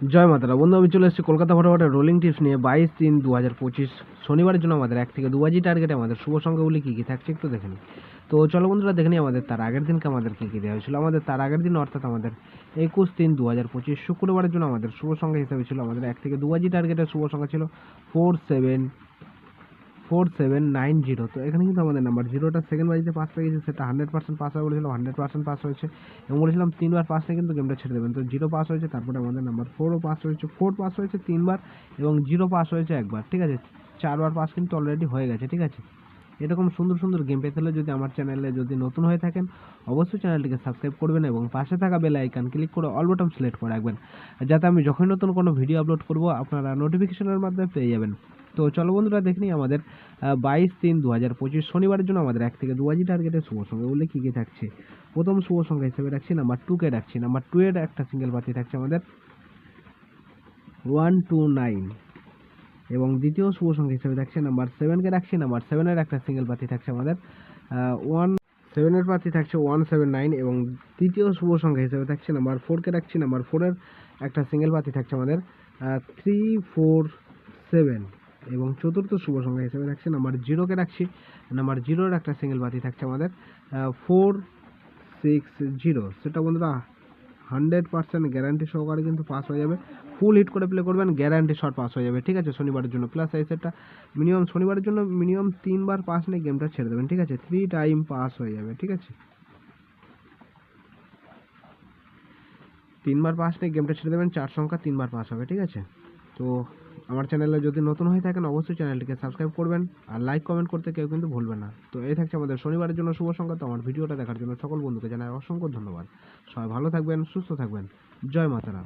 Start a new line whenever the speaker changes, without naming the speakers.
জয় মাতারা বন্ধু, আমি চলে এসেছি কলকাতা ফটোফটের রোলিং টিপস নিয়ে 22/3/2025 শনিবারের জন্য আমাদের 1 থেকে 2 বাজি টার্গেটে আমাদের শুভ সংখ্যাগুলি কী কী থাকছে একটু দেখে নিই। তো চলো বন্ধুরা দেখে নিই আমাদের তার আগের দিনকে আমাদের কী কী দেওয়া হয়েছিল। আমাদের তার আগের দিন অর্থাৎ আমাদের 21/3/2025 শুক্রবারের জন্য আমাদের শুভ সংখ্যা হিসাবে ছিল আমাদের 1 থেকে 2 বাজি টার্গেটের শুভ সংখ্যা ছিল 4790। তো এখানে কিন্তু আমাদের নাম্বার জিরোটা সেকেন্ড বাজিতে পাস পেয়ে গেছে, সেটা 100% পাস হবে বলেছিলাম, 100% পাস হয়েছে এবং বলেছিলাম 3বার পাস নিয়ে কিন্তু গেমটা ছেড়ে দেবেন। তো জিরো পাস হয়েছে, তারপরে আমাদের নাম্বার 4ও পাস হয়েছে, 4 পাস হয়েছে 3বার এবং জিরো পাস হয়েছে একবার। ঠিক আছে, 4বার পাস কিন্তু অলরেডি হয়ে গেছে। ঠিক আছে, এরকম সুন্দর সুন্দর গেম পেতে হলে যদি আমার চ্যানেলে যদি নতুন হয়ে থাকেন অবশ্যই চ্যানেলটিকে সাবস্ক্রাইব করবেন এবং পাশে থাকা বেল আইকন ক্লিক করে অল বাটন সিলেক্ট করে রাখবেন, যাতে আমি যখনই নতুন কোনো ভিডিও আপলোড করব আপনারা নোটিফিকেশনের মাধ্যমে পেয়ে যাবেন। তো চলো বন্ধুরা দেখে নিই আমাদের 22/3/2025 শনিবারের জন্য আমাদের 1 থেকে 2 বাজি টার্গেটের শুভ সংখ্যা বলে কী কী থাকছে। প্রথম শুভ সংখ্যা হিসেবে রাখছি নাম্বার 2কে রাখছি। নাম্বার 2 এর একটা সিঙ্গেল পাতি থাকছে আমাদের 129 এবং দ্বিতীয় শুভ সংখ্যা হিসেবে থাকছে নাম্বার 7কে রাখছি। নাম্বার 7 এর একটা সিঙ্গেল পাতি থাকছে আমাদের 7 এর পাতি থাকছে 179 এবং তৃতীয় শুভ সংখ্যা হিসেবে থাকছে নাম্বার 4কে রাখছি। নাম্বার 4 এর একটা সিঙ্গেল পাতি থাকছে আমাদের 347 এবং চতুর্থ শুভ সংখ্যা হিসেবে রাখছি নাম্বার 0কে রাখছি। নাম্বার 0 এর একটা সিঙ্গেল পাতি থাকছে আমাদের 460। সেটা বন্ধুরা 100% গ্যারান্টি সহকারে কিন্তু পাস হয়ে যাবে। ফুল হিট করে প্লে করবেন, গ্যারান্টি শট পাস হয়ে যাবে। ঠিক আছে, শনিবারের জন্য প্লাস এই সেটটা মিনিমাম শনিবারের জন্য মিনিমাম 3বার পাস নিয়ে গেমটা ছেড়ে দেবেন। ঠিক আছে, 3 টাইম পাস হয়ে যাবে। ঠিক আছে, 3বার পাস নিয়ে গেমটা ছেড়ে দেবেন, 4 সংখ্যা 3বার পাস হবে। ঠিক আছে, তো আমার চ্যানেলে যদি নতুন হয়ে থাকেন অবশ্যই চ্যানেলটিকে সাবস্ক্রাইব করবেন আর লাইক কমেন্ট করতে কেউ কিন্তু ভুলবেন না। তো এই থাকছে আমাদের শনিবারের জন্য শুভ সংখ্যা। তো আমার ভিডিওটা দেখার জন্য সকল বন্ধুকে জানাই অসংখ্য ধন্যবাদ। সবাই ভালো থাকবেন, সুস্থ থাকবেন। জয় মাতারা।